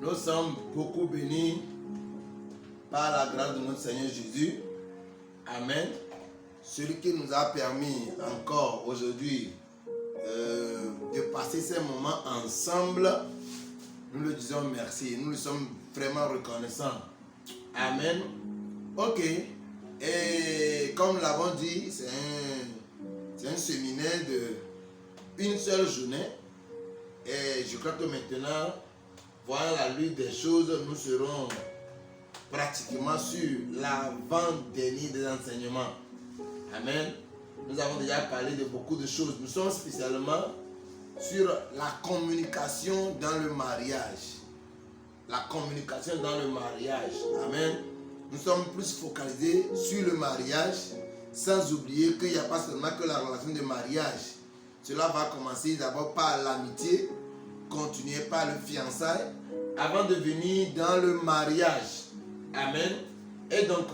Nous sommes beaucoup bénis par la grâce de notre Seigneur Jésus. Amen. Celui qui nous a permis encore aujourd'hui de passer ces moments ensemble, nous le disons merci. Nous le sommes vraiment reconnaissants. Amen. Ok. Et comme nous l'avons dit, c'est un séminaire de une seule journée. Et je crois que maintenant, voyant la lutte des choses, nous serons pratiquement sur l'avant-dernier des enseignements. Amen. Nous avons déjà parlé de beaucoup de choses. Nous sommes spécialement sur la communication dans le mariage. La communication dans le mariage. Amen. Nous sommes plus focalisés sur le mariage, sans oublier qu'il n'y a pas seulement que la relation de mariage. Cela va commencer d'abord par l'amitié, continuer par le fiançailles, avant de venir dans le mariage. Amen. Et donc,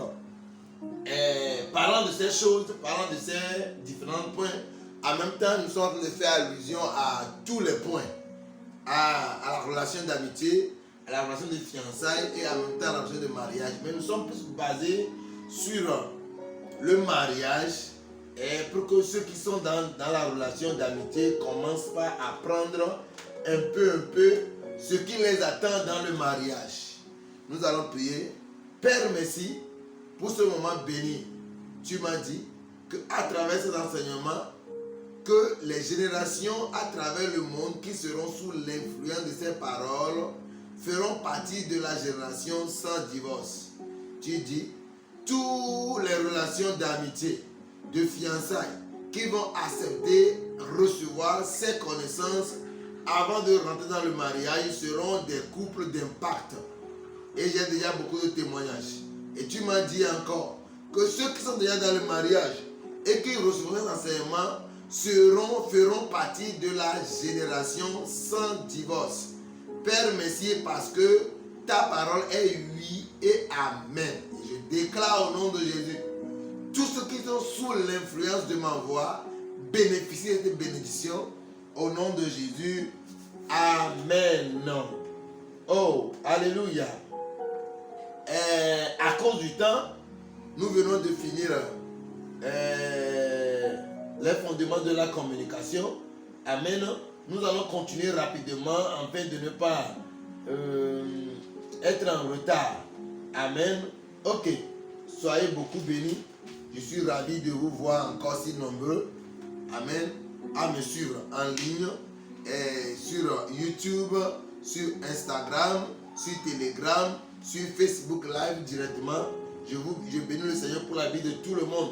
parlant de ces choses, parlant de ces différents points, en même temps, nous sommes en train de faire allusion à tous les points. À la relation d'amitié, à la relation de fiançailles et en même temps à la relation de mariage. Mais nous sommes plus basés sur le mariage et pour que ceux qui sont dans la relation d'amitié commencent par apprendre un peu ce qui les attend dans le mariage. Nous allons prier. Père, merci pour ce moment béni. Tu m'as dit qu'à travers cet enseignement, que les générations à travers le monde qui seront sous l'influence de ces paroles feront partie de la génération sans divorce. Tu dis, toutes les relations d'amitié, de fiançailles, qui vont accepter, recevoir ces connaissances avant de rentrer dans le mariage seront des couples d'impact. Et j'ai déjà beaucoup de témoignages. Et tu m'as dit encore que ceux qui sont déjà dans le mariage et qui recevront cet enseignement feront partie de la génération sans divorce. Père, merci parce que ta parole est oui et amen. Et je déclare au nom de Jésus, tous ceux qui sont sous l'influence de ma voix bénéficient de cette bénédiction au nom de Jésus. Amen. Oh, alléluia. À cause du temps, nous venons de finir les fondements de la communication. Amen. Nous allons continuer rapidement afin de ne pas être en retard. Amen. Ok. Soyez beaucoup bénis. Je suis ravi de vous voir encore si nombreux. Amen. À me suivre en ligne sur YouTube, sur Instagram, sur Telegram, sur Facebook Live directement. Je bénis le Seigneur pour la vie de tout le monde.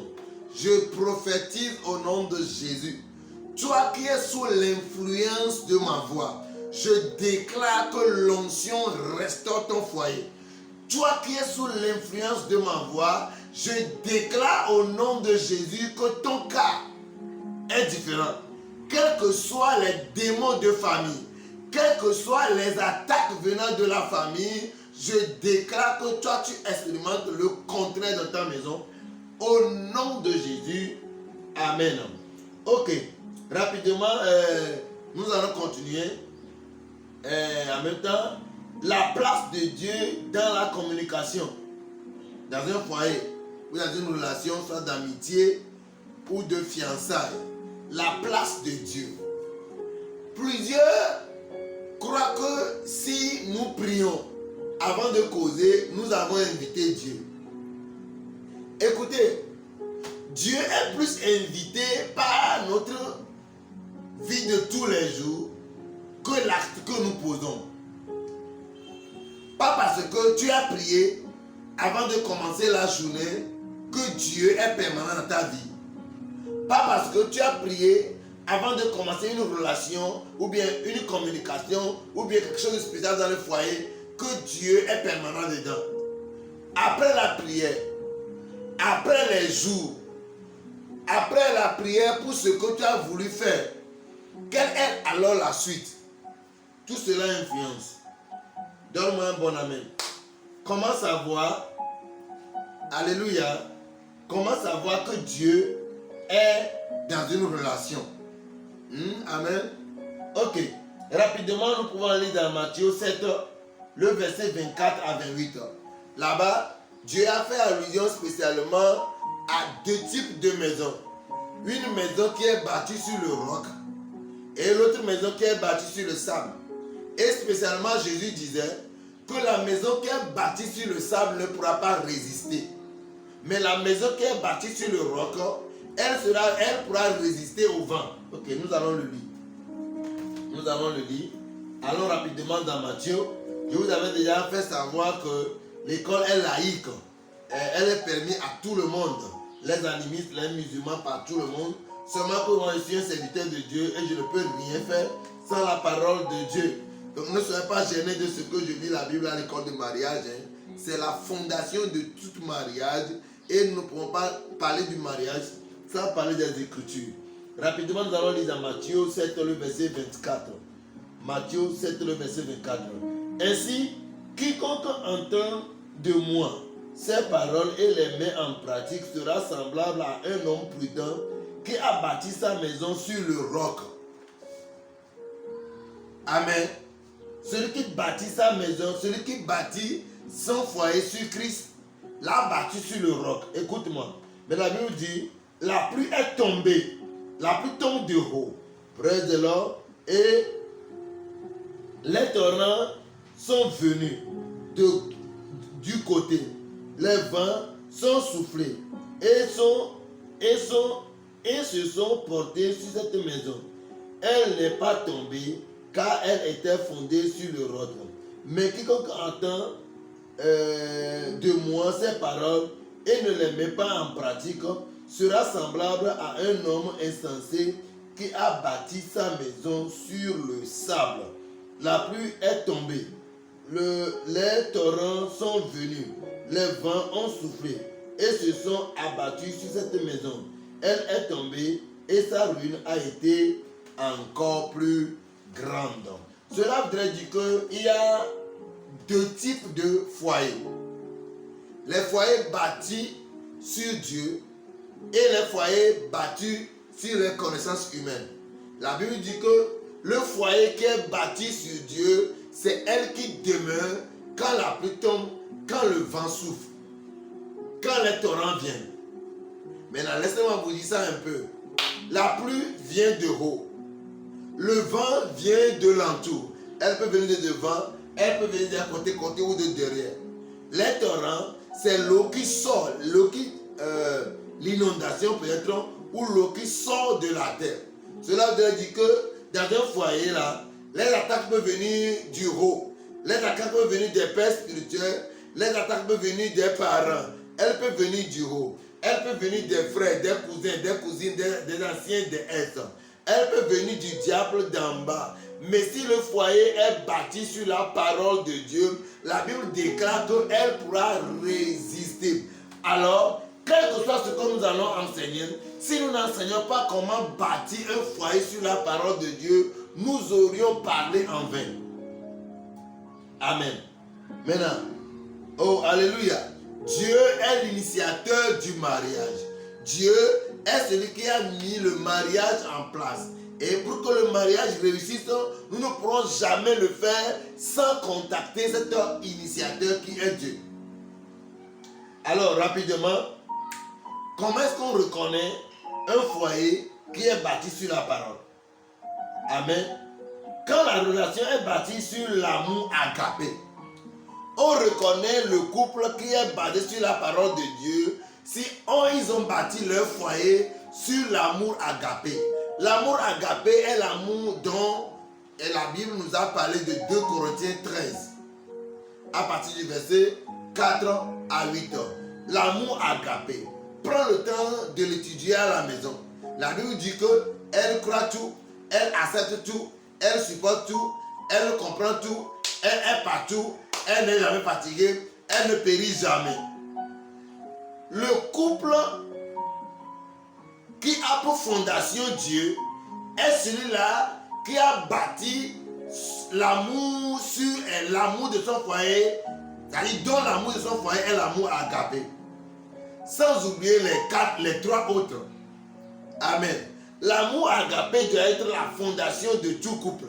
Je prophétise au nom de Jésus. Toi qui es sous l'influence de ma voix, je déclare que l'onction restaure ton foyer. Toi qui es sous l'influence de ma voix, je déclare au nom de Jésus que ton cas est différent. Quels que soient les démons de famille, quelles que soient les attaques venant de la famille, je déclare que toi tu expérimentes le contraire dans ta maison. Au nom de Jésus, amen. Ok, rapidement, nous allons continuer. En même temps, la place de Dieu dans la communication. Dans un foyer ou dans une relation, soit d'amitié ou de fiançailles. La place de Dieu. Plusieurs croient que si nous prions avant de causer, nous avons invité Dieu. Écoutez, Dieu est plus invité par notre vie de tous les jours que l'acte que nous posons. Pas parce que tu as prié avant de commencer la journée que Dieu est permanent dans ta vie. Pas parce que tu as prié avant de commencer une relation ou bien une communication ou bien quelque chose de spécial dans le foyer que Dieu est permanent dedans. Après la prière, après les jours, après la prière pour ce que tu as voulu faire, quelle est alors la suite? Tout cela influence. Donne-moi un bon amen. Comment savoir, alléluia, comment savoir que Dieu est dans une relation? Amen. Ok. Rapidement, nous pouvons aller dans Matthieu 7, le verset 24 à 28. Là-bas, Dieu a fait allusion spécialement à deux types de maisons. Une maison qui est bâtie sur le roc et l'autre maison qui est bâtie sur le sable. Et spécialement, Jésus disait que la maison qui est bâtie sur le sable ne pourra pas résister. Mais la maison qui est bâtie sur le roc, elle pourra résister au vent. Ok, nous allons le lire. Nous allons le lire. Allons rapidement dans Matthieu. Je vous avais déjà fait savoir que l'école est laïque. Elle est permise à tout le monde. Les animistes, les musulmans, par tout le monde. Seulement que moi, je suis un serviteur de Dieu et je ne peux rien faire sans la parole de Dieu. Donc ne soyez pas gênés de ce que je lis la Bible à l'école de mariage. C'est la fondation de tout mariage et nous ne pouvons pas parler du mariage sans parler des Écritures. Rapidement, nous allons lire dans Matthieu 7, le verset 24. Matthieu 7, le verset 24. Ainsi, quiconque entend de moi ces paroles et les met en pratique sera semblable à un homme prudent qui a bâti sa maison sur le roc. Amen. Celui qui bâtit sa maison, celui qui bâtit son foyer sur Christ, l'a bâti sur le roc. Écoute-moi. Mais la Bible dit, la pluie est tombée. La pluie tombe de haut. Près de l'eau. Et les torrents sont venus du côté. Les vents sont soufflés et se sont portés sur cette maison. Elle n'est pas tombée car elle était fondée sur le roc. Mais quiconque entend de moi ces paroles et ne les met pas en pratique sera semblable à un homme insensé qui a bâti sa maison sur le sable. La pluie est tombée, les torrents sont venus, les vents ont soufflé et se sont abattus sur cette maison. Elle est tombée et sa ruine a été encore plus grande. Cela voudrait dire qu'il y a deux types de foyers. Les foyers bâtis sur Dieu et les foyers bâtis sur les connaissances humaines. La Bible dit que le foyer qui est bâti sur Dieu, c'est elle qui demeure quand la pluie tombe, quand le vent souffle, quand les torrents viennent. Maintenant, laissez-moi vous dire ça un peu. La pluie vient de haut. Le vent vient de l'entour. Elle peut venir de devant, elle peut venir d'un côté ou de derrière. Les torrents, c'est l'eau qui sort, l'inondation peut-être, ou l'eau qui sort de la terre. Cela veut dire que dans un foyer là, les attaques peuvent venir du haut. Les attaques peuvent venir des pères spirituels. Les attaques peuvent venir des parents. Elles peuvent venir du haut. Elles peuvent venir des frères, des cousins, des cousines, des anciens, des êtres. Elles peuvent venir du diable d'en bas. Mais si le foyer est bâti sur la parole de Dieu, la Bible déclare qu'elle pourra résister. Alors, quel que soit ce que nous allons enseigner, si nous n'enseignons pas comment bâtir un foyer sur la parole de Dieu, nous aurions parlé en vain. Amen. Maintenant, oh, alléluia. Dieu est l'initiateur du mariage. Dieu est celui qui a mis le mariage en place. Et pour que le mariage réussisse, nous ne pourrons jamais le faire sans contacter cet initiateur qui est Dieu. Alors, rapidement, comment est-ce qu'on reconnaît un foyer qui est bâti sur la parole? Amen. Quand la relation est bâtie sur l'amour agapé, on reconnaît le couple qui est basé sur la parole de Dieu si ils ont bâti leur foyer sur l'amour agapé. L'amour agapé est l'amour dont la Bible nous a parlé de 2 Corinthiens 13 à partir du verset 4 à 8. L'amour agapé. Prends le temps de l'étudier à la maison. La Bible dit qu'elle croit tout, elle accepte tout, elle supporte tout, elle comprend tout, elle est partout, elle n'est jamais fatiguée, elle ne périt jamais. Le couple qui a pour fondation Dieu est celui-là qui a bâti l'amour sur l'amour de son foyer, c'est-à-dire dont l'amour de son foyer est l'amour agapé. Sans oublier les 3 autres. Amen. L'amour agapé doit être la fondation de tout couple.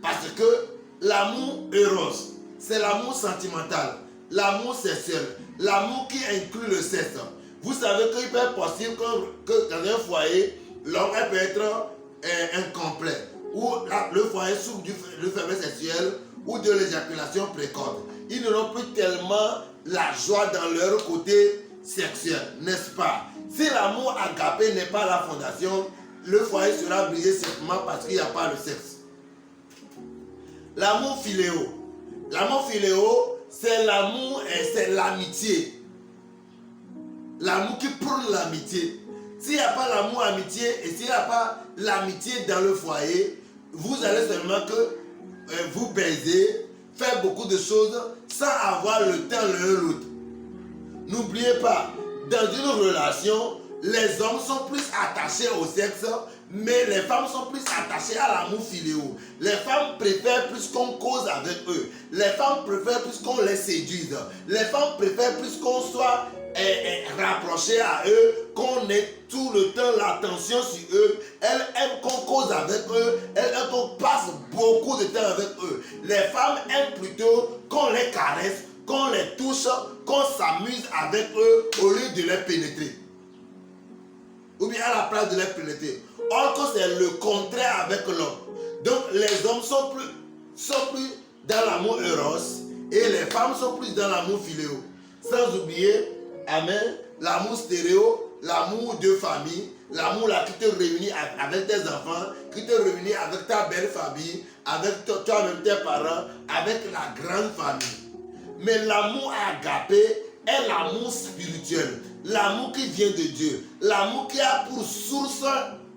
Parce que l'amour eros, c'est l'amour sentimental, l'amour sexuel, l'amour qui inclut le sexe. Vous savez qu'il peut être possible que dans un foyer, l'homme peut être incomplet, ou le foyer souffre de faiblesse sexuelle ou de l'éjaculation précoce. Ils n'auront plus tellement la joie dans leur côté sexuel, n'est-ce pas? Si l'amour agapé n'est pas la fondation, le foyer sera brisé simplement parce qu'il n'y a pas le sexe. L'amour philéo. L'amour philéo, c'est l'amour et c'est l'amitié. L'amour qui prône l'amitié. S'il n'y a pas l'amour amitié et s'il n'y a pas l'amitié dans le foyer, vous allez seulement que vous baiser, faire beaucoup de choses sans avoir le temps l'un l'autre. N'oubliez pas, dans une relation, les hommes sont plus attachés au sexe, mais les femmes sont plus attachées à l'amour philéo. Les femmes préfèrent plus qu'on cause avec eux. Les femmes préfèrent plus qu'on les séduise. Les femmes préfèrent plus qu'on soit rapproché à eux, qu'on ait tout le temps l'attention sur eux. Elles aiment qu'on cause avec eux. Elles aiment qu'on passe beaucoup de temps avec eux. Les femmes aiment plutôt qu'on les caresse, qu'on les touche, qu'on s'amuse avec eux au lieu de les pénétrer. Ou bien à la place de les pénétrer. Or que c'est le contraire avec l'homme. Donc les hommes sont plus dans l'amour eros et les femmes sont plus dans l'amour philéo. Sans oublier, amen, l'amour stéréo, l'amour de famille, l'amour là qui te réunit avec tes enfants, qui te réunit avec ta belle famille, avec toi-même tes parents, avec la grande famille. Mais l'amour agapé est l'amour spirituel, l'amour qui vient de Dieu, l'amour qui a pour source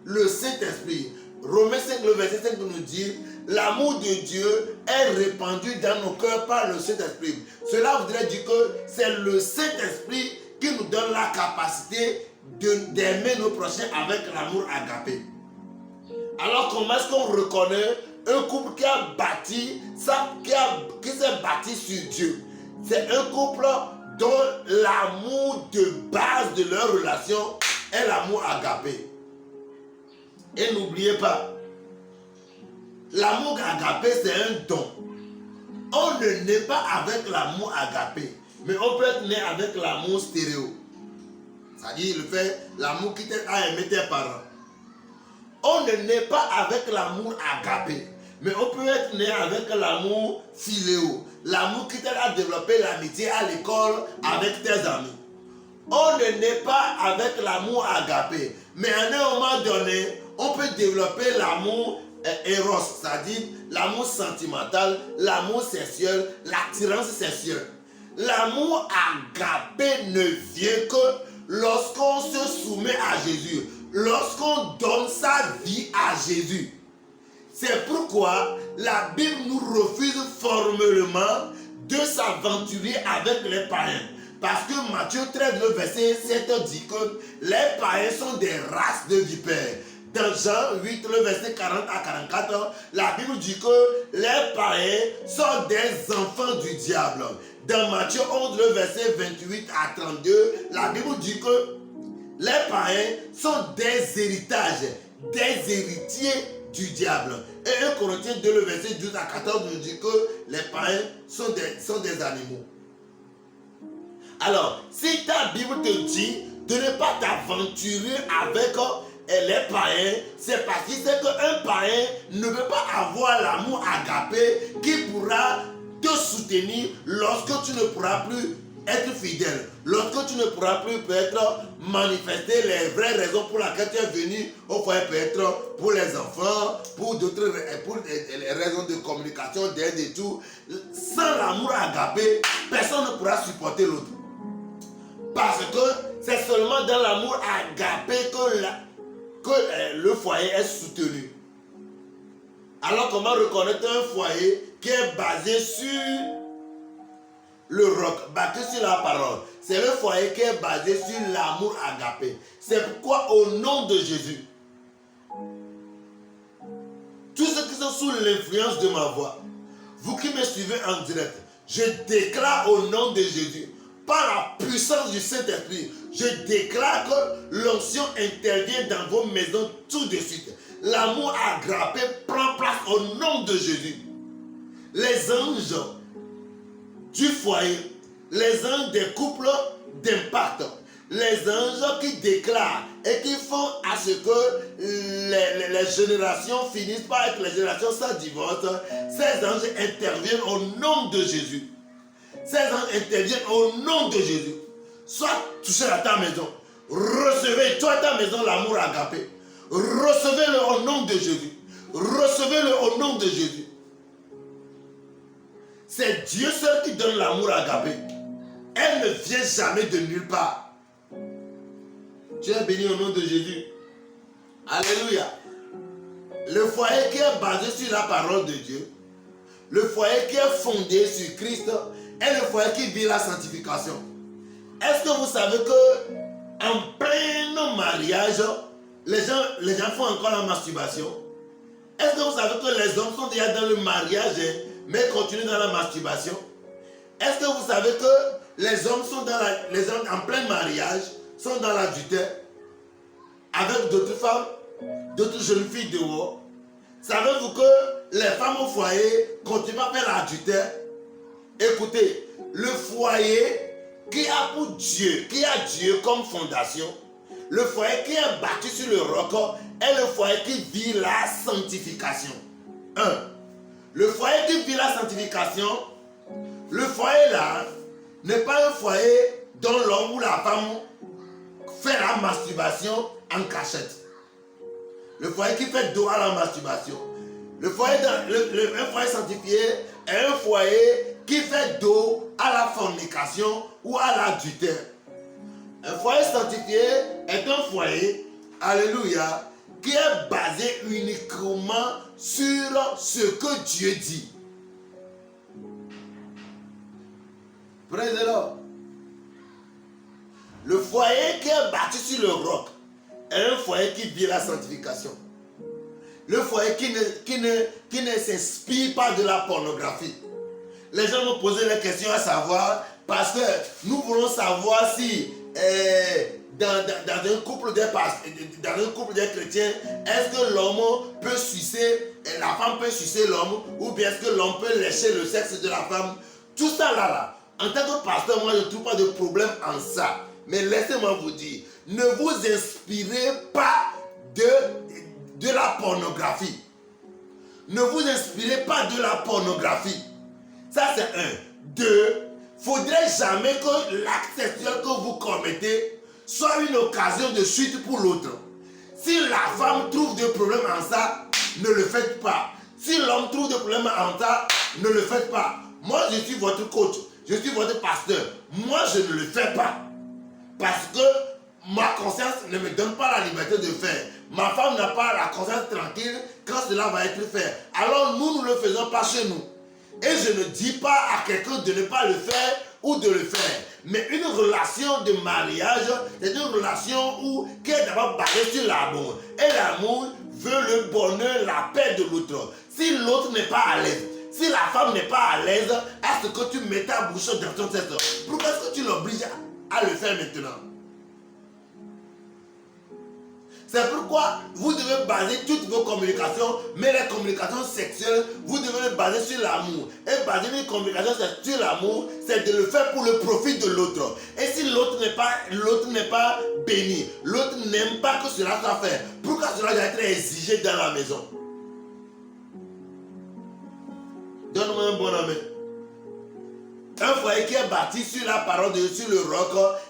le Saint-Esprit. Romains 5, le verset 5 nous dit, l'amour de Dieu est répandu dans nos cœurs par le Saint-Esprit. Cela voudrait dire que c'est le Saint-Esprit qui nous donne la capacité d'aimer nos prochains avec l'amour agapé. Alors comment est-ce qu'on reconnaît un couple qui s'est bâti sur Dieu? C'est un couple dont l'amour de base de leur relation est l'amour agapé. Et n'oubliez pas, l'amour agapé c'est un don. On ne naît pas avec l'amour agapé, mais on peut être né avec l'amour stéréo. C'est-à-dire le fait, l'amour qui t'aide à aimer tes parents. On ne naît pas avec l'amour agapé, mais on peut être né avec l'amour philéo. L'amour qui t'aide à développer l'amitié à l'école avec tes amis. On ne naît pas avec l'amour agapé, mais à un moment donné, on peut développer l'amour eros, c'est-à-dire l'amour sentimental, l'amour sexuel, l'attirance sexuelle. L'amour agapé ne vient que lorsqu'on se soumet à Jésus, lorsqu'on donne sa vie à Jésus. C'est pourquoi la Bible nous refuse formellement de s'aventurer avec les païens. Parce que Matthieu 13, le verset 7 dit que les païens sont des races de vipères. Dans Jean 8, le verset 40 à 44, la Bible dit que les païens sont des enfants du diable. Dans Matthieu 11, le verset 28 à 32, la Bible dit que les païens sont des héritages, des héritiers du diable. Et 1 Corinthiens 2, le verset 12 à 14 nous dit que les païens sont des animaux. Alors, si ta Bible te dit de ne pas t'aventurer avec les païens, c'est parce qu'il sait qu'un païen ne peut pas avoir l'amour agapé qui pourra te soutenir lorsque tu ne pourras plus être fidèle, lorsque tu ne pourras plus peut-être manifester les vraies raisons pour lesquelles tu es venu au foyer, peut-être pour les enfants, pour les raisons de communication, d'aide et tout. Sans l'amour agapé, personne ne pourra supporter l'autre. Parce que c'est seulement dans l'amour agapé que le foyer est soutenu. Alors comment reconnaître un foyer qui est basé sur le roc, basé sur la parole? C'est le foyer qui est basé sur l'amour agapé. C'est pourquoi au nom de Jésus, tous ceux qui sont sous l'influence de ma voix, vous qui me suivez en direct, je déclare au nom de Jésus, par la puissance du Saint-Esprit, je déclare que l'onction intervient dans vos maisons tout de suite. L'amour agapé prend place au nom de Jésus. Les anges du foyer, les anges des couples d'impact, les anges qui déclarent et qui font à ce que les générations finissent par être les générations sans divorce. Ces anges interviennent au nom de Jésus. Ces anges interviennent au nom de Jésus. Sois touché à ta maison. Recevez, toi ta maison, l'amour agapé. Recevez-le au nom de Jésus. Recevez-le au nom de Jésus. C'est Dieu seul qui donne l'amour agapé. Elle ne vient jamais de nulle part. Tu es béni au nom de Jésus. Alléluia. Le foyer qui est basé sur la parole de Dieu, le foyer qui est fondé sur Christ, est le foyer qui vit la sanctification. Est-ce que vous savez que en plein mariage, les gens font encore la masturbation? Est-ce que vous savez que les hommes sont déjà dans le mariage, mais continuent dans la masturbation? Est-ce que vous savez que les hommes sont en plein mariage, sont dans l'adultère avec d'autres femmes, d'autres jeunes filles dehors? Savez-vous que les femmes au foyer continuent à faire l'adultère? Écoutez, le foyer qui a pour Dieu, qui a Dieu comme fondation, le foyer qui est bâti sur le roc est le foyer qui vit la sanctification. 1. Le foyer qui vit la sanctification, le foyer là n'est pas un foyer dont l'homme ou la femme fait la masturbation en cachette. Le foyer qui fait dos à la masturbation. Un foyer sanctifié est un foyer qui fait dos à la fornication ou à l'adultère. Un foyer sanctifié est un foyer, alléluia, qui est basé uniquement sur ce que Dieu dit. Praise the Lord. Le foyer qui est bâti sur le roc est un foyer qui vit la sanctification. Le foyer qui ne s'inspire pas de la pornographie. Les gens me posaient la question à savoir, parce que nous voulons savoir si dans un couple des chrétiens, est-ce que l'homme peut sucer, la femme peut sucer l'homme, ou bien est-ce que l'homme peut lécher le sexe de la femme? Tout ça là. En tant que pasteur, moi je ne trouve pas de problème en ça. Mais laissez-moi vous dire, ne vous inspirez pas de la pornographie. Ne vous inspirez pas de la pornographie. Ça c'est 1. 2. Faudrait jamais que l'acte sexuel que vous commettez soit une occasion de chute pour l'autre. Si la femme trouve des problèmes en ça, ne le faites pas. Si l'homme trouve des problèmes en ça, ne le faites pas. Moi je suis votre coach, je suis votre pasteur. Moi je ne le fais pas. Parce que ma conscience ne me donne pas la liberté de faire. Ma femme n'a pas la conscience tranquille quand cela va être fait. Alors nous ne le faisons pas chez nous. Et je ne dis pas à quelqu'un de ne pas le faire ou de le faire. Mais une relation de mariage, c'est une relation qui est d'abord basée sur l'amour. Et l'amour veut le bonheur, la paix de l'autre. Si l'autre n'est pas à l'aise, si la femme n'est pas à l'aise, à ce que tu mets ta bouche dans ton sexe, pourquoi est-ce que tu l'obliges à le faire maintenant? C'est pourquoi vous devez baser toutes vos communications, mais les communications sexuelles, vous devez les baser sur l'amour. Et baser une communication sur l'amour, c'est de le faire pour le profit de l'autre. Et si l'autre n'est pas béni, l'autre n'aime pas que cela soit fait, pourquoi cela doit être exigé dans la maison? Donne-moi un bon amen. Un foyer qui est bâti sur la parole de Dieu, sur le roc,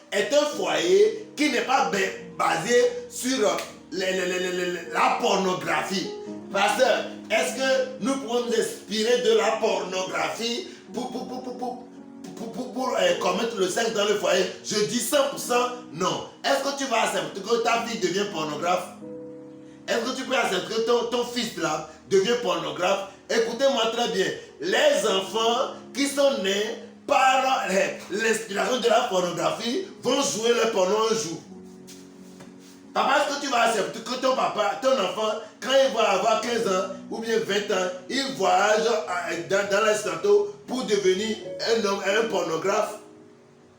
est un foyer qui n'est pas basé sur la pornographie. Pasteur, est-ce que nous pouvons nous inspirer de la pornographie pour commettre le sexe dans le foyer? Je dis 100% non. Est-ce que tu vas accepter que ta fille devienne pornographe? Est-ce que tu peux accepter que ton fils là devient pornographe? Écoutez-moi très bien. Les enfants qui sont nés par l'inspiration de la pornographie vont jouer le porno un jour. Papa, est-ce que tu vas accepter que ton enfant, quand il va avoir 15 ans ou bien 20 ans, il voyage dans l'estrato pour devenir un homme, un pornographe?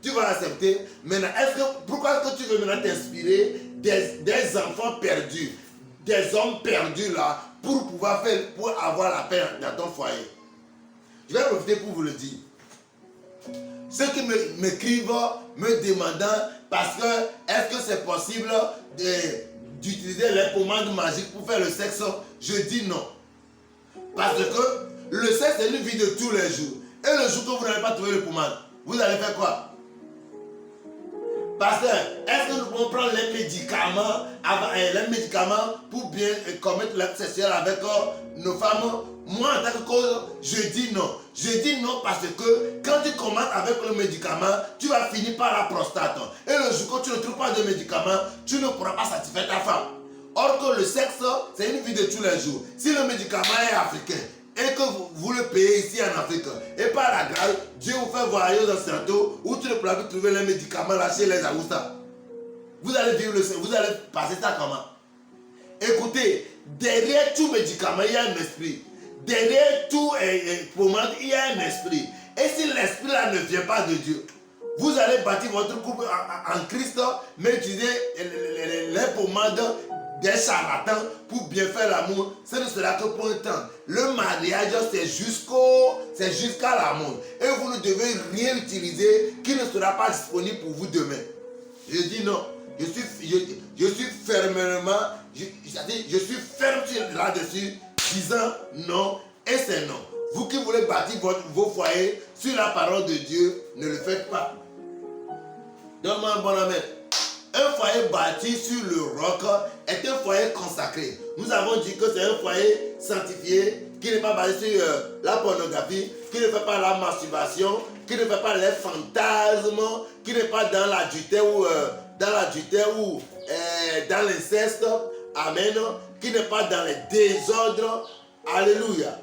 Tu vas accepter. Maintenant, pourquoi est-ce que tu veux maintenant t'inspirer des enfants perdus, des hommes perdus là, pour avoir la paix dans ton foyer? Je vais profiter pour vous le dire. Ceux qui m'écrivent, me demandant, parce que, est-ce que c'est possible d'utiliser les pommades magiques pour faire le sexe? Je dis non. Parce que le sexe, c'est une vie de tous les jours. Et le jour que vous n'allez pas trouver les pommades, vous allez faire quoi? Pasteur, est-ce que nous pouvons prendre les médicaments pour bien commettre l'acte sexuel avec nos femmes? Moi, en tant que cause, je dis non. Je dis non parce que quand tu commences avec le médicament, tu vas finir par la prostate. Et le jour que tu ne trouves pas de médicament, tu ne pourras pas satisfaire ta femme. Or que le sexe, c'est une vie de tous les jours. Si le médicament est africain, et que vous le payez ici en Afrique, et par la grâce, Dieu vous fait voyager dans Santo où tu ne pourras plus trouver les médicaments là chez les Aousta. Vous allez vivre vous allez passer ça comment? Écoutez, derrière tout médicament, il y a un esprit. Derrière tout pommade, il y a un esprit. Et si l'esprit là ne vient pas de Dieu, vous allez bâtir votre couple en Christ, mais utiliser les pommades des charlatans pour bien faire l'amour. Ce ne sera que pour un temps. Le mariage, c'est jusqu'à l'amour. Et vous ne devez rien utiliser qui ne sera pas disponible pour vous demain. Je dis non. Je suis fermement, je suis ferme là-dessus, disant non, et c'est non. Vous qui voulez bâtir vos foyers sur la parole de Dieu, ne le faites pas. Donne-moi un bon amen. Un foyer bâti sur le roc est un foyer consacré. Nous avons dit que c'est un foyer sanctifié, qui n'est pas basé sur la pornographie, qui ne fait pas la masturbation, qui ne fait pas les fantasmes, qui n'est pas dans l'adultère ou dans l'inceste. Amen. Qui n'est pas dans les désordres. Alléluia.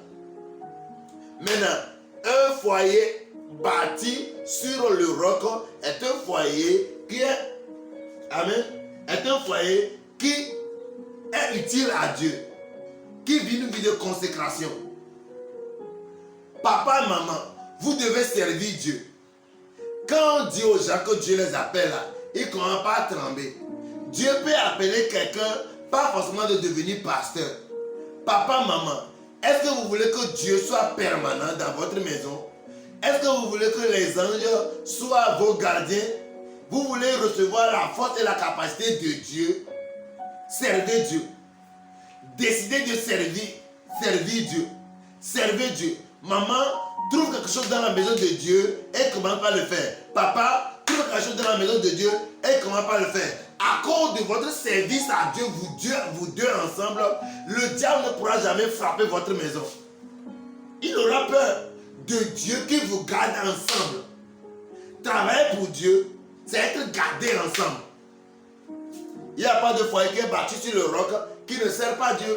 Maintenant, un foyer bâti sur le roc est un foyer qui est, amen, est un foyer qui est utile à Dieu, qui vit une vie de consécration. Papa, maman, vous devez servir Dieu. Quand on dit aux gens que Dieu les appelle, ils ne commencent pas à trembler. Dieu peut appeler quelqu'un, pas forcément de devenir pasteur. Papa, maman, est-ce que vous voulez que Dieu soit permanent dans votre maison? Est-ce que vous voulez que les anges soient vos gardiens? Vous voulez recevoir la force et la capacité de Dieu? Servez Dieu. Décidez de servir Dieu. Servez Dieu. Maman, trouve quelque chose dans la maison de Dieu et commence par le faire. Papa, trouve quelque chose dans la maison de Dieu et commence par le faire. À cause de votre service à Dieu, vous deux ensemble, le diable ne pourra jamais frapper votre maison. Il aura peur de Dieu qui vous garde ensemble. Travailler pour Dieu, c'est être gardé ensemble. Il n'y a pas de foyer qui est bâti sur le roc qui ne sert pas Dieu.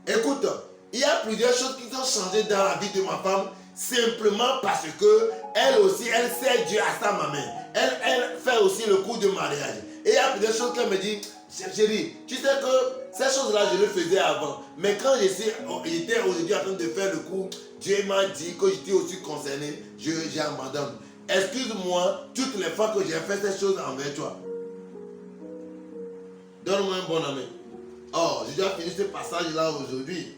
Écoute, il y a plusieurs choses qui ont changé dans la vie de ma femme simplement parce que elle aussi, elle sert Dieu à sa maman. Elle fait aussi le coup de mariage. Et il y a plusieurs choses qu'elle me dit, chérie, tu sais que ces choses-là, je le faisais avant. Mais quand j'étais aujourd'hui en train de faire le coup, Dieu m'a dit que j'étais aussi concerné, j'abandonne. Excuse-moi toutes les fois que j'ai fait ces choses envers toi. Donne-moi un bon amen. Oh, je dois finir ce passage-là aujourd'hui.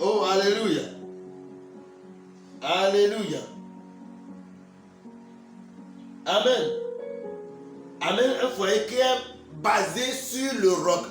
Oh, alléluia. Alléluia. Amen. Amen. Un foyer qui est basé sur le roc.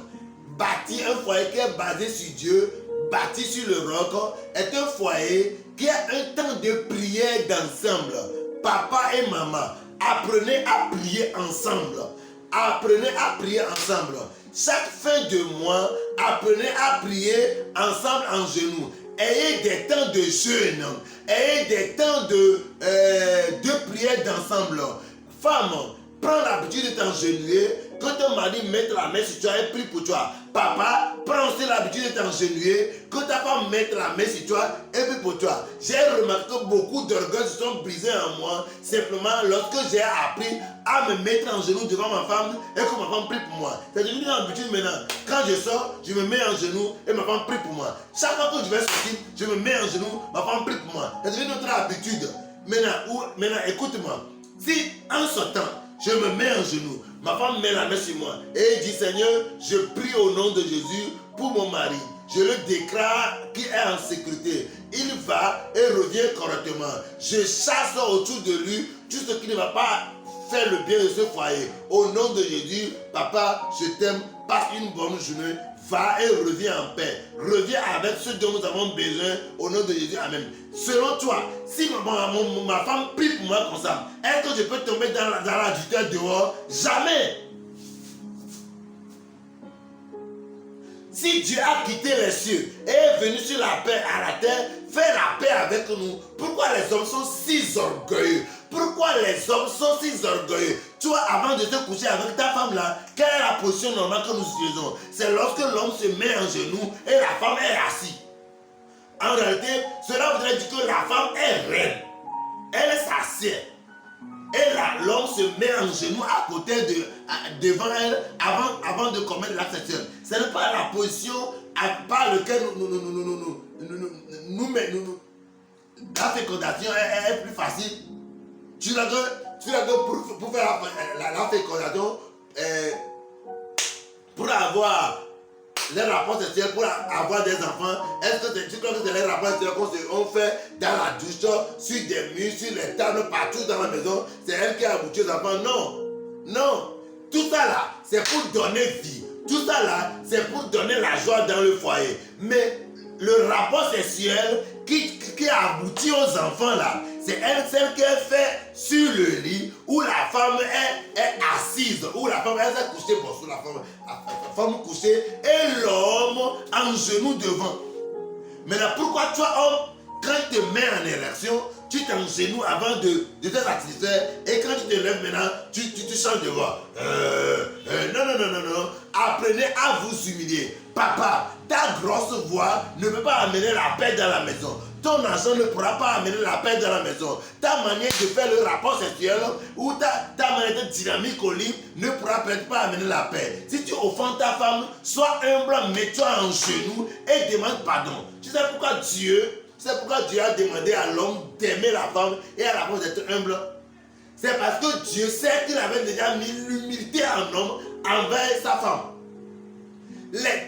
Un foyer qui est basé sur Dieu, bâti sur le roc, est un foyer qui a un temps de prière d'ensemble. Papa et maman, apprenez à prier ensemble. Apprenez à prier ensemble. Chaque fin de mois, apprenez à prier ensemble en genoux. Ayez des temps de jeûne. Ayez des temps de prière d'ensemble. Femme, prends l'habitude de t'engenouiller. Quand ton mari met la main sur toi et prie pour toi. Papa, prends aussi l'habitude de t'engenouiller. Quand ta femme met la main sur toi et prie pour toi. J'ai remarqué que beaucoup d'orgueils se sont brisés en moi. Simplement lorsque j'ai appris à me mettre en genoux devant ma femme et que ma femme prie pour moi. C'est devenu une habitude maintenant. Quand je sors, je me mets en genoux et ma femme prie pour moi. Chaque fois que je vais sortir, je me mets en genoux, ma femme prie pour moi. C'est devenu notre habitude. Maintenant, écoute-moi. Si en sortant, je me mets en genoux, ma femme met la main sur moi et dit Seigneur, je prie au nom de Jésus pour mon mari. Je le déclare qu'il est en sécurité. Il va et revient revient correctement. Je chasse autour de lui tout ce qui ne va pas faire le bien de ce foyer. Au nom de Jésus, papa, je t'aime, passe une bonne journée, va et reviens en paix. Reviens avec ce dont nous avons besoin, au nom de Jésus, amen. Selon toi, si ma femme prie pour moi comme ça, est-ce que je peux tomber dans l'adultère dehors? Jamais. Si Dieu a quitté les cieux et est venu sur la paix à la terre, fait la paix avec nous, pourquoi les hommes sont si orgueilleux? Pourquoi les hommes sont si orgueilleux? Toi, avant de te coucher avec ta femme là, quelle est la position normale que nous utilisons? C'est lorsque l'homme se met en genoux et la femme est assise. En réalité, cela voudrait dire que la femme est reine. Elle s'assied. Et là, l'homme se met en genoux à côté devant elle avant de commettre l'acte sexuel. Ce n'est pas la position par laquelle la fécondation est plus facile. Tu l'as que pour faire la fécondation, pour avoir les rapports sexuels, pour avoir des enfants, est-ce que tu crois que c'est les rapports sexuels qu'on fait dans la douche, sur des murs, sur les tables, partout dans la maison? C'est elle qui a abouti aux enfants? Non. Non. Tout ça là, c'est pour donner vie. Tout ça là, c'est pour donner la joie dans le foyer. Mais le rapport sexuel qui aboutit aux enfants là, c'est elle, celle qui est faite sur le lit, où la femme est assise, où la femme est couchée, bon, sur la femme couchée, et l'homme en genoux devant. Maintenant, pourquoi toi, homme, quand tu te mets en érection, tu t'en genoux avant de te satisfaire, et quand tu te lèves maintenant, tu chantes de voix. Non. Apprenez à vous humilier. Papa, ta grosse voix ne peut pas amener la paix dans la maison. Ton argent ne pourra pas amener la paix dans la maison. Ta manière de faire le rapport sexuel ou ta manière de dynamique au lit ne pourra peut-être pas amener la paix. Si tu offenses ta femme, sois humble, mets-toi en genoux et demande pardon. Tu sais pourquoi Dieu a demandé à l'homme d'aimer la femme et à la femme d'être humble? C'est parce que Dieu sait qu'il avait déjà mis l'humilité en homme envers sa femme.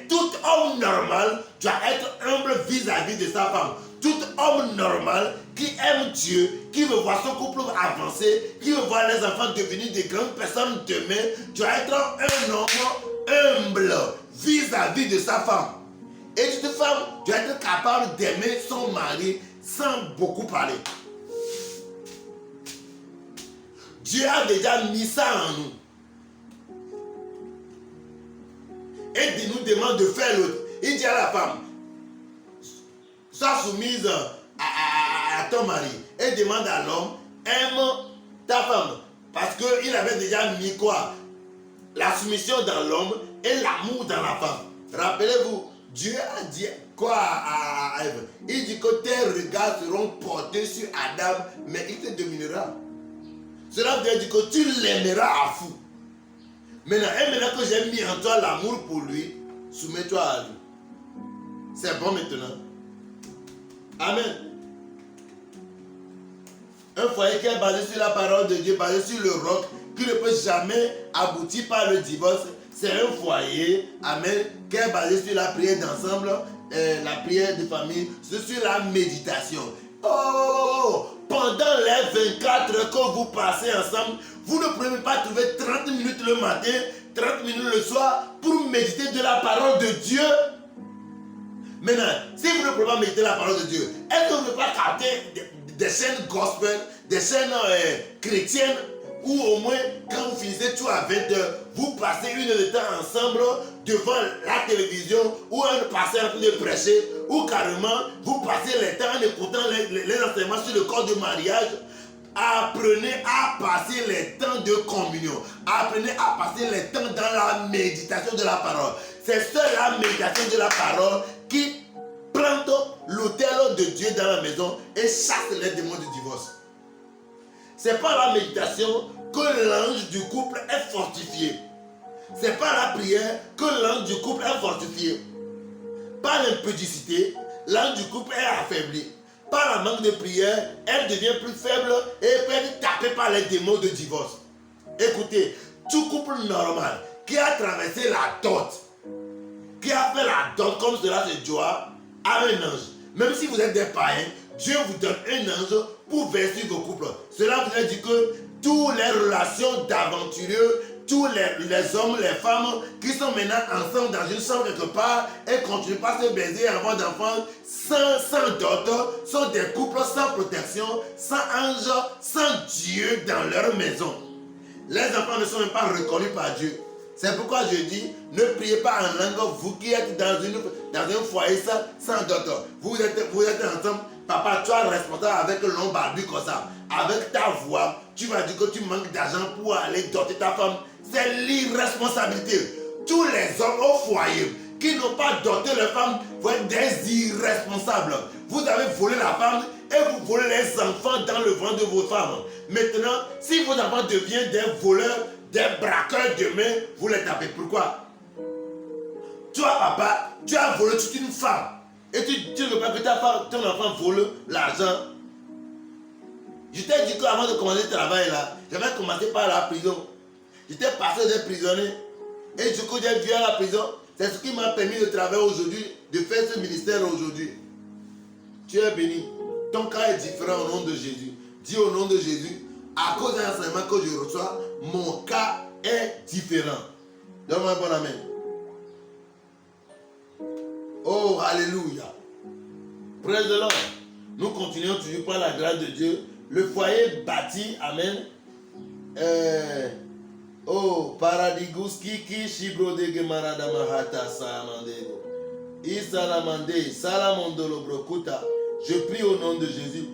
Tout homme normal doit être humble vis-à-vis de sa femme. Tout homme normal qui aime Dieu, qui veut voir son couple avancer, qui veut voir les enfants devenir des grandes personnes demain, doit être un homme humble vis-à-vis de sa femme. Et cette femme doit être capable d'aimer son mari sans beaucoup parler. Dieu a déjà mis ça en nous. Et il nous demande de faire l'autre. Il dit à la femme, sois soumise à ton mari. Et demande à l'homme, aime ta femme. Parce qu'il avait déjà mis quoi? La soumission dans l'homme et l'amour dans la femme. Rappelez-vous, Dieu a dit quoi à Ève? Il dit que tes regards seront portés sur Adam, mais il te dominera. Cela veut dire que tu l'aimeras à fou. Maintenant que j'ai mis en toi l'amour pour lui, soumets-toi à lui. C'est bon maintenant. Amen. Un foyer qui est basé sur la parole de Dieu, basé sur le roc, qui ne peut jamais aboutir par le divorce, c'est un foyer, amen, qui est basé sur la prière d'ensemble, la prière de famille, sur la méditation. Oh, pendant les 24 heures que vous passez ensemble, vous ne pouvez même pas trouver 30 minutes le matin, 30 minutes le soir pour méditer de la parole de Dieu. Maintenant, si vous ne pouvez pas méditer la parole de Dieu, est-ce que vous ne pouvez pas capter des chaînes gospel, des chaînes chrétiennes, ou au moins quand vous finissez tout à 20h, vous passez une heure de temps ensemble devant la télévision, ou un pasteur en train de prêcher, ou carrément vous passez le temps en écoutant les enseignements sur le corps de mariage. Apprenez à passer les temps de communion. Apprenez à passer les temps dans la méditation de la parole. C'est seule la méditation de la parole qui prend l'autel de Dieu dans la maison et chasse les démons du divorce. C'est par la méditation que l'ange du couple est fortifié. C'est par la prière que l'ange du couple est fortifié. Par l'impudicité, l'ange du couple est affaibli. Par la manque de prière, elle devient plus faible et peut être tapée par les démons de divorce. Écoutez, tout couple normal qui a traversé la dot, qui a fait la dot comme cela se doit, a un ange. Même si vous êtes des païens, Dieu vous donne un ange pour veiller sur vos couples. Cela voudrait dire que toutes les relations d'aventurieux, tous les hommes, les femmes qui sont maintenant ensemble dans une chambre quelque part et continuent pas à se baiser et avoir d'enfants sans dot, sont des couples sans protection, sans ange, sans Dieu dans leur maison. Les enfants ne sont même pas reconnus par Dieu. C'est pourquoi je dis, ne priez pas en langue, vous qui êtes dans un foyer sans dot. Vous êtes ensemble, papa, tu es responsable avec le long barbu comme ça. Avec ta voix, tu vas dire que tu manques d'argent pour aller doter ta femme. C'est l'irresponsabilité. Tous les hommes au foyer qui n'ont pas doté leur femme vont être des irresponsables. Vous avez volé la femme et vous volez les enfants dans le ventre de vos femmes. Maintenant, si vos enfants deviennent des voleurs, des braqueurs demain, vous les tapez. Pourquoi? Toi, papa, tu as volé toute une femme. Et tu ne veux pas que ton enfant vole l'argent. Je t'ai dit qu'avant de commencer le travail là, j'avais commencé par la prison. J'étais passé des prisonniers. Et du coup, j'ai vu à la prison. C'est ce qui m'a permis de travailler aujourd'hui, de faire ce ministère aujourd'hui. Tu es béni. Ton cas est différent au nom de Jésus. Dis au nom de Jésus, à cause d'un enseignement que je reçois, mon cas est différent. Donne-moi un bon amen. Oh, alléluia. Praise the Lord. Nous continuons toujours par la grâce de Dieu. Le foyer bâti, amen. Oh, paradigus kiki shibrode gemarada mahata salamandego. Isalamande, salamondolo brokuta. Je prie au nom de Jésus.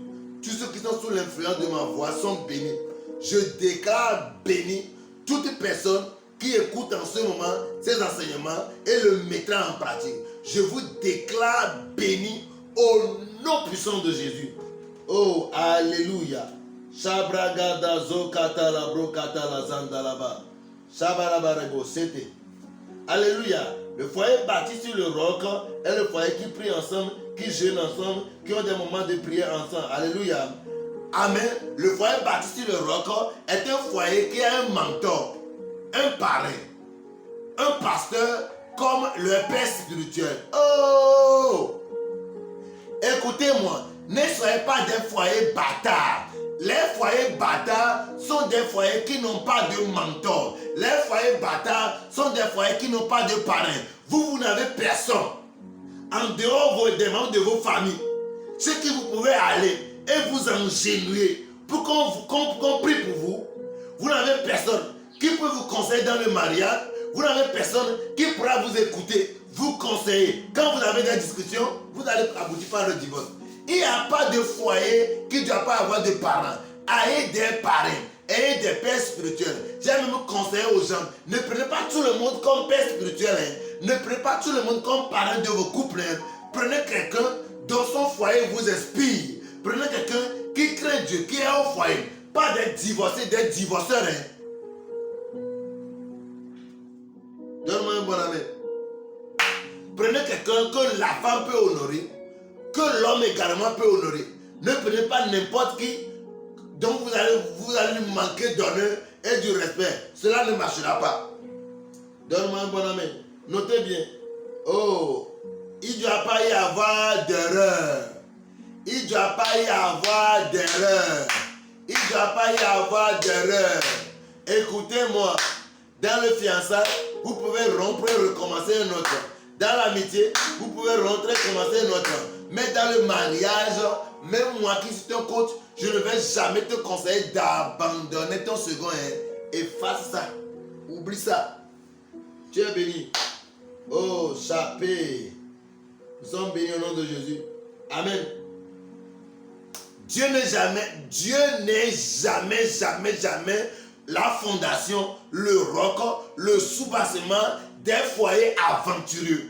Tous ceux qui sont sous l'influence de ma voix sont bénis. Je déclare béni toute personne qui écoute en ce moment ces enseignements et le mettra en pratique. Je vous déclare béni au nom puissant de Jésus. Oh, alléluia. Shabragada zokata la brokata la zandalaba. Shabarabarebo, c'était. Alléluia. Le foyer bâti sur le roc est le foyer qui prie ensemble, qui jeûne ensemble, qui ont des moments de prière ensemble. Alléluia. Amen. Le foyer bâti sur le roc est un foyer qui a un mentor, un parrain, un pasteur comme le père spirituel. Oh! Écoutez-moi, ne soyez pas des foyers bâtards. Les foyers bâtards sont des foyers qui n'ont pas de mentor. Les foyers bâtards sont des foyers qui n'ont pas de parrain. Vous n'avez personne. En dehors des membres de vos familles, ceux qui vous pouvez aller et vous engenouiller pour qu'on prie pour vous. Vous n'avez personne qui peut vous conseiller dans le mariage. Vous n'avez personne qui pourra vous écouter, vous conseiller. Quand vous avez des discussions, vous allez aboutir par le divorce. Il n'y a pas de foyer qui ne doit pas avoir de parents. Ayez des parrains, ayez des pères spirituels. J'ai même conseillé aux gens, ne prenez pas tout le monde comme père spirituel. Ne prenez pas tout le monde comme parrain de vos couples. Prenez quelqu'un dont son foyer vous inspire. Prenez quelqu'un qui craint Dieu, qui est au foyer. Pas des divorcés, des divorceurs. Donne-moi un bon amen. Prenez quelqu'un que la femme peut honorer, que l'homme également peut honorer. Ne prenez pas n'importe qui dont vous allez lui manquer d'honneur et du respect. Cela ne marchera pas. Donne-moi un bon amen. Notez bien. Oh, il ne doit pas y avoir d'erreur. Il ne doit pas y avoir d'erreur. Il ne doit pas y avoir d'erreur. Écoutez-moi. Dans le fiançailles, vous pouvez rompre et recommencer un autre. Dans l'amitié, vous pouvez rentrer et commencer un autre. Mais dans le mariage, même moi qui suis ton coach, je ne vais jamais te conseiller d'abandonner ton second. Efface ça. Oublie ça. Tu es béni. Oh, chapé. Nous sommes bénis au nom de Jésus. Amen. Dieu n'est jamais la fondation, le roc, le soubassement des foyers aventureux.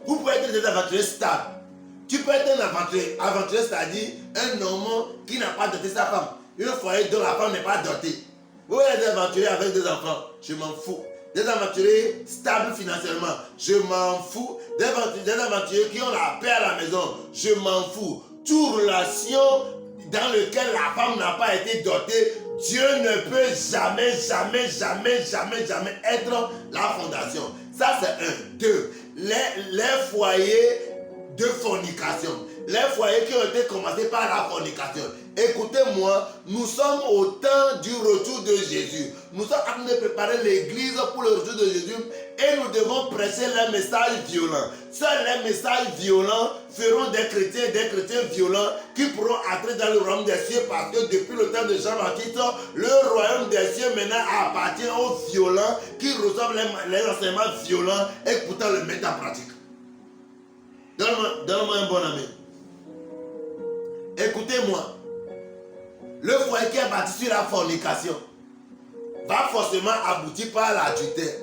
Vous pouvez être des aventuriers stables. Tu peux être un aventurier, c'est-à-dire un homme qui n'a pas doté sa femme. Un foyer dont la femme n'est pas dotée. Vous pouvez être des aventuriers avec des enfants. Je m'en fous. Des aventuriers stables financièrement. Je m'en fous. Des aventuriers qui ont la paix à la maison. Je m'en fous. Toute relation dans laquelle la femme n'a pas été dotée, Dieu ne peut jamais être la fondation. Ça c'est un. Deux, les foyers de fornication. les foyers qui ont été commencés par la fornication. Écoutez-moi, nous sommes au temps du retour de Jésus. Nous sommes en train de préparer l'église pour le retour de Jésus et nous devons prêcher les messages violents. Seuls les messages violents feront des chrétiens violents qui pourront entrer dans le royaume des cieux parce que depuis le temps de Jean-Baptiste, le royaume des cieux maintenant appartient aux violents qui reçoivent les enseignements violents et pourtant le mettent en pratique. Donne-moi un bon ami. Écoutez-moi. Le foyer qui est bâti sur la fornication va forcément aboutir par l'adultère.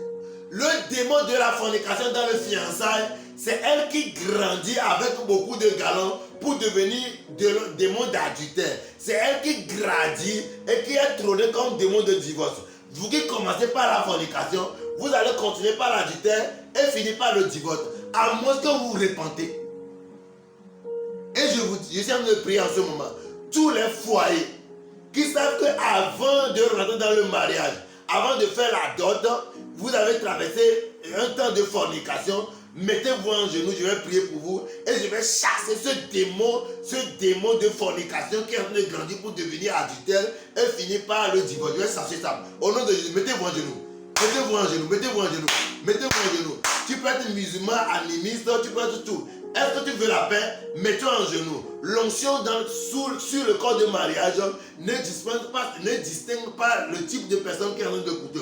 Le démon de la fornication dans le fiançailles, c'est elle qui grandit avec beaucoup de galons pour devenir démon d'adultère. C'est elle qui grandit et qui est trônée comme démon de divorce. Vous qui commencez par la fornication, vous allez continuer par l'adultère et finir par le divorce. À moins que vous vous repentez. Et je suis en train de prier en ce moment. Tous les foyers qui savent qu'avant de rentrer dans le mariage, avant de faire la dot, vous avez traversé un temps de fornication. Mettez-vous en genoux, je vais prier pour vous et je vais chasser ce démon de fornication qui est en train de grandir pour devenir adultère et finir par le divorce. Je vais chasser ça. Au nom de Jésus, mettez-vous en genoux. Mettez-vous en genoux, mettez-vous en genoux, mettez-vous en genoux. Tu peux être musulman, animiste, tu peux être tout. Est-ce que tu veux la paix? Mets-toi en genoux. L'onction sur le corps de mariage ne distingue pas le type de personne qui est en train de goûter.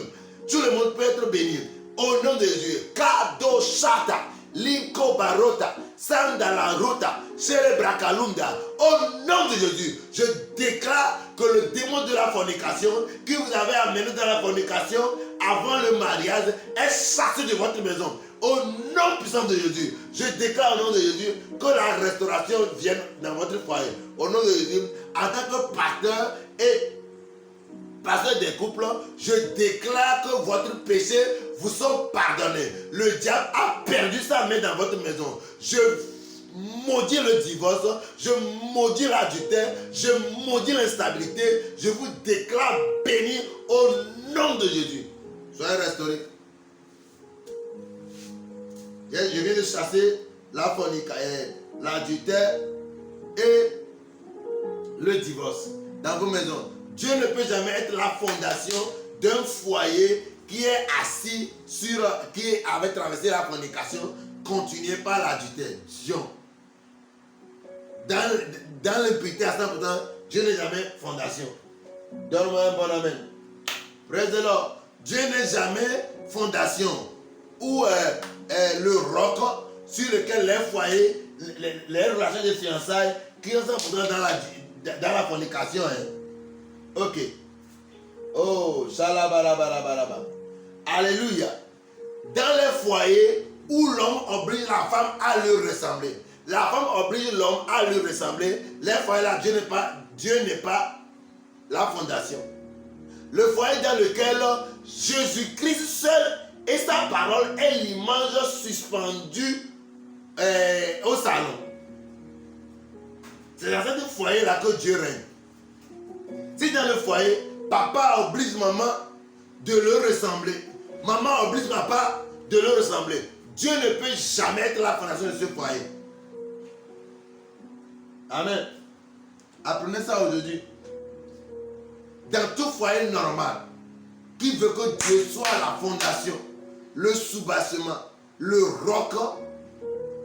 Tout le monde peut être béni. Au nom de Jésus. Kado Shata, Linko Barota, Sandala Rota, Cerebracalunda. Au nom de Jésus, je déclare que le démon de la fornication qui vous avait amené dans la fornication avant le mariage est chassé de votre maison. Au nom puissant de Jésus, je déclare au nom de Jésus que la restauration vienne dans votre foyer. Au nom de Jésus, en tant que pasteur et pasteur des couples, je déclare que votre péché vous sont pardonnés. Le diable a perdu sa main dans votre maison. Je maudis le divorce, je maudis l'adultère, je maudis l'instabilité. Je vous déclare béni au nom de Jésus. Soyez restaurés. Je viens de chasser la fornication, l'adultère et le divorce dans vos maisons. Dieu ne peut jamais être la fondation d'un foyer qui est assis sur, qui avait traversé la fornication, continué par l'adultère. Dans l'impureté à 100%, Dieu n'est jamais fondation. Donne-moi un bon amen. Praise the Lord. Dieu n'est jamais fondation ou le roc sur lequel les foyers, les relations de fiançailles qui sont dans la fornication. Ok. Oh, shalabarabaraba. Alléluia. Dans les foyers où l'homme oblige la femme à lui ressembler. La femme oblige l'homme à lui ressembler. Les foyers là, Dieu n'est pas la fondation. Le foyer dans lequel Jésus-Christ seul et sa parole est l'image suspendue au salon. C'est dans ce foyer-là que Dieu règne. Si dans le foyer, papa oblige maman de le ressembler, maman oblige papa de le ressembler, Dieu ne peut jamais être la fondation de ce foyer. Amen. Apprenez ça aujourd'hui. Dans tout foyer normal, qui veut que Dieu soit la fondation, le soubassement, le roc,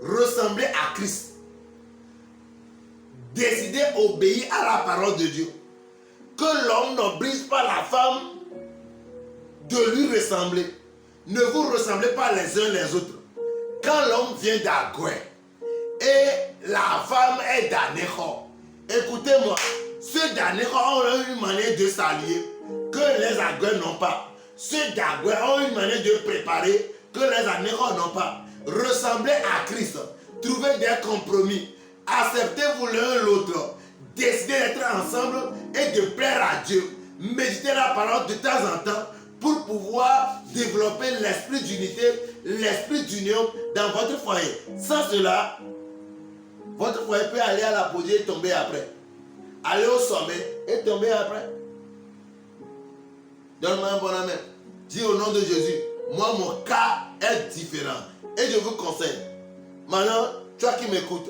ressembler à Christ, décider obéir à la parole de Dieu, que l'homme n'oblige pas la femme de lui ressembler. Ne vous ressemblez pas les uns les autres. Quand l'homme vient d'Agoué et la femme est d'Anécho, écoutez-moi, ceux d'Anécho ont une manière de s'allier que les Agoué n'ont pas. Ceux d'Agoué ont une manière de préparer que les Anécho n'ont pas. Ressemblez à Christ, trouvez des compromis, acceptez-vous l'un l'autre, décidez d'être ensemble et de plaire à Dieu. Méditez la parole de temps en temps pour pouvoir développer l'esprit d'unité, l'esprit d'union dans votre foyer. Sans cela, votre foyer peut aller à l'apogée et tomber après. Aller au sommet et tomber après. Donne-moi un bon amen. Dis au nom de Jésus, moi mon cas est différent. Et je vous conseille, maintenant, toi qui m'écoutes,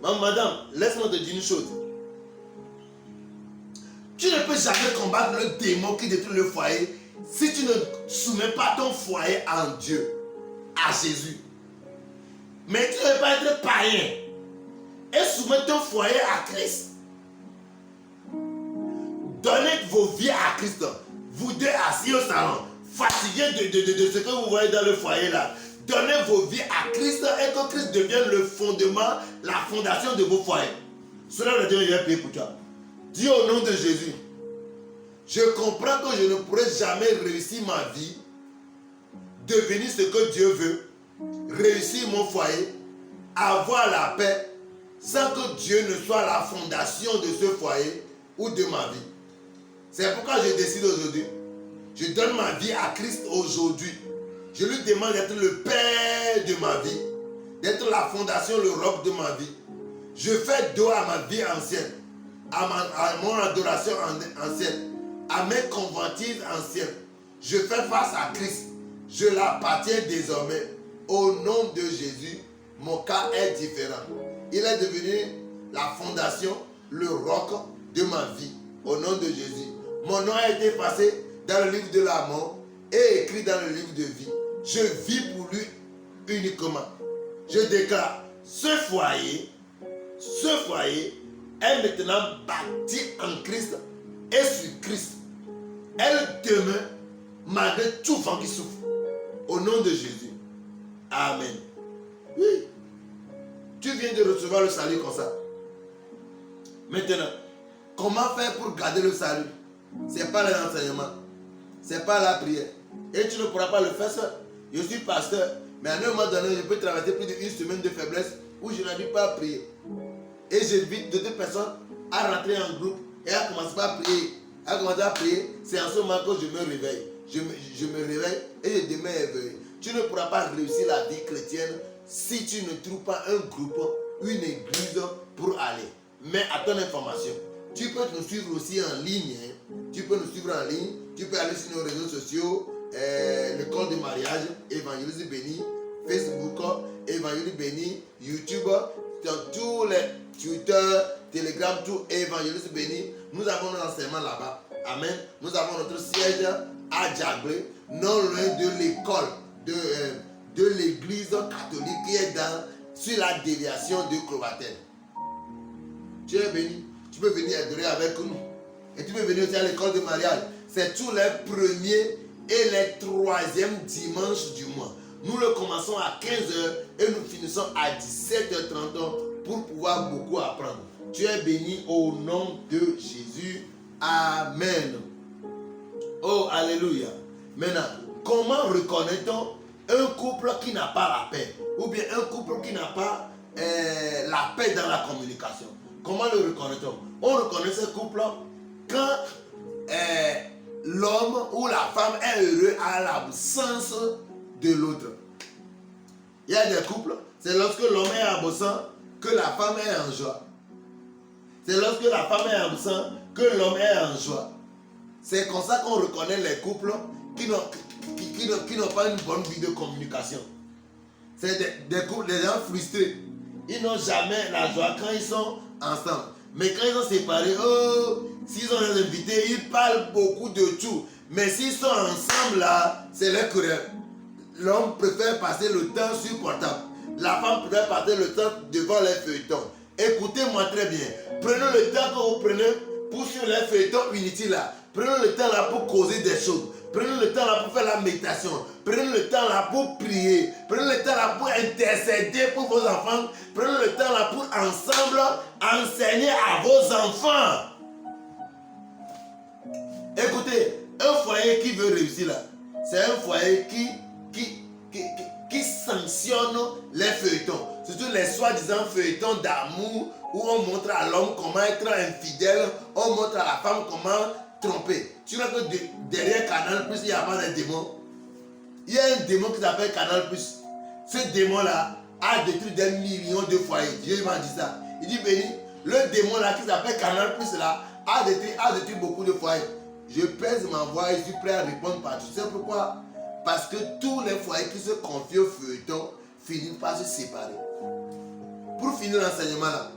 Madame, laisse-moi te dire une chose. Tu ne peux jamais combattre le démon qui détruit le foyer si tu ne soumets pas ton foyer en Dieu, à Jésus. Mais tu ne peux pas être païen et soumettre ton foyer à Christ. Donnez vos vies à Christ. Vous deux assis au salon, fatigués de ce que vous voyez dans le foyer là. Donnez vos vies à Christ et que Christ devienne le fondement, la fondation de vos foyers. Cela veut dire que je vais payer pour toi. Dis au nom de Jésus. Je comprends que je ne pourrai jamais réussir ma vie, devenir ce que Dieu veut, réussir mon foyer, avoir la paix, sans que Dieu ne soit la fondation de ce foyer ou de ma vie. C'est pourquoi je décide aujourd'hui. Je donne ma vie à Christ aujourd'hui. Je lui demande d'être le Père de ma vie, d'être la fondation, le roc de ma vie. Je fais dos à ma vie ancienne, à mon adoration ancienne, à mes convoitises anciennes. Je fais face à Christ. Je l'appartiens désormais. Au nom de Jésus, mon cas est différent. Il est devenu la fondation, le roc de ma vie. Au nom de Jésus. Mon nom a été effacé dans le livre de la mort et écrit dans le livre de vie. Je vis pour lui uniquement. Je déclare, ce foyer est maintenant bâti en Christ et sur Christ. Elle demeure malgré tout vent qui souffle. Au nom de Jésus. Amen. Oui. Tu viens de recevoir le salut comme ça. Maintenant, comment faire pour garder le salut? Ce n'est pas l'enseignement. Ce n'est pas la prière. Et tu ne pourras pas le faire seul. Je suis pasteur, mais à un moment donné, je peux traverser plus d'une semaine de faiblesse où je n'arrive pas à prier. Et j'invite deux personnes à rentrer en groupe et à commencer à prier. À commencer à prier, c'est en ce moment que je me réveille. Je me réveille et je demeure éveillé. Tu ne pourras pas réussir la vie chrétienne si tu ne trouves pas un groupe, une église pour aller. Mais à ton information, tu peux nous suivre aussi en ligne. Tu peux nous suivre en ligne. Tu peux aller sur nos réseaux sociaux, le corps de mariage, Évangéliste Béni, Facebook, Évangéliste Béni, YouTube, dans tous les Twitter, Telegram, tout Évangéliste Béni. Nous avons nos enseignements là-bas. Amen. Nous avons notre siège à Djagbé, non loin de l'école de l'église catholique qui est sur la déviation de Clovatel. Tu es béni. Tu peux venir adorer avec nous. Et tu peux venir aussi à l'école de mariage. C'est tous les premiers et les troisièmes dimanches du mois. Nous le commençons à 15h et nous finissons à 17h30 pour pouvoir beaucoup apprendre. Tu es béni au nom de Jésus. Amen. Oh, alléluia. Maintenant, comment reconnaît-on un couple qui n'a pas la paix? Ou bien un couple qui n'a pas la paix dans la communication? Comment le reconnaît-on? On reconnaît ce couple quand l'homme ou la femme est heureux à l'absence de l'autre. Il y a des couples, c'est lorsque l'homme est absent que la femme est en joie. C'est lorsque la femme est absente que l'homme est en joie. C'est comme ça qu'on reconnaît les couples qui n'ont pas une bonne vie de communication. C'est des couples, des gens frustrés. Ils n'ont jamais la joie quand ils sont ensemble. Mais quand ils sont séparés, s'ils ont des invités, ils parlent beaucoup de tout. Mais s'ils sont ensemble là, c'est leur querelle. L'homme préfère passer le temps sur portable. La femme préfère passer le temps devant les feuilletons. Écoutez-moi très bien. Prenez le temps que vous prenez pour sur les feuilletons inutiles là. Prenez le temps là pour causer des choses. Prenez le temps là pour faire la méditation. Prenez le temps là pour prier. Prenez le temps là pour intercéder pour vos enfants. Prenez le temps là pour ensemble enseigner à vos enfants. Écoutez, un foyer qui veut réussir là, c'est un foyer qui sanctionne les feuilletons. Surtout les soi-disant feuilletons d'amour où on montre à l'homme comment être infidèle, on montre à la femme comment tromper. Tu vois que derrière Canal+, il y a pas des démons. Il y a un démon qui s'appelle Canal+. Ce démon-là a détruit des millions de foyers. Dieu m'a dit ça. Il dit, béni, le démon là qui s'appelle Canal+, là, a détruit beaucoup de foyers. Je pèse ma voix et je suis prêt à répondre partout. Tu sais pourquoi? Parce que tous les foyers qui se confient au feuilleton finissent par se séparer. pour finir l'enseignement là,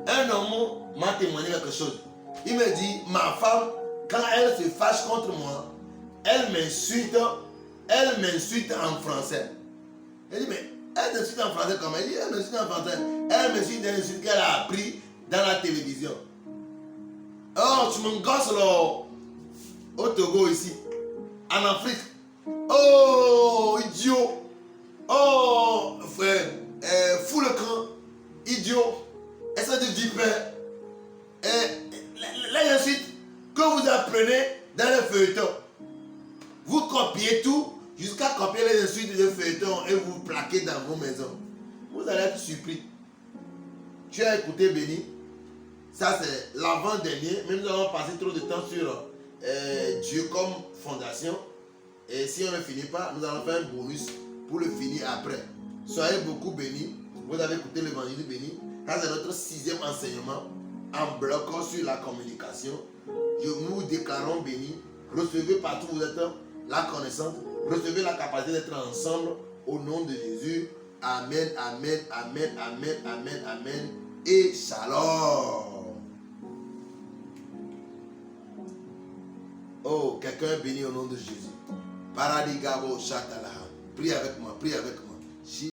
un homme m'a témoigné quelque chose. Il me dit, ma femme, quand elle se fâche contre moi, elle m'insulte en français. Elle dit, mais elle m'insulte en français comment? Il dit, elle m'insulte en français. Elle m'insulte d'une insulte qu'elle a appris dans la télévision. Oh, tu m'engasses là, au Togo ici, en Afrique. Oh, idiot. Oh, frère, fous le camp, idiot. Essaie de vipère. Les insultes que vous apprenez dans le feuilleton. Vous copiez tout jusqu'à copier les insultes de feuilleton et vous plaquez dans vos maisons. Vous allez être surpris. Tu as écouté Béni? Ça c'est l'avant-dernier. Mais nous allons passer trop de temps sur Dieu comme fondation. Et si on ne finit pas, nous allons faire un bonus pour le finir après. Soyez beaucoup bénis. Vous avez écouté l'évangile béni. Ça c'est notre 6e enseignement en bloquant sur la communication. Nous vous déclarons bénis. Recevez partout où vous êtes la connaissance. Recevez la capacité d'être ensemble au nom de Jésus. Amen, amen, amen, amen, amen, amen. Et shalom. Oh, quelqu'un est béni au nom de Jésus. Paradigabo Shatalaha. Prie avec moi, prie avec moi.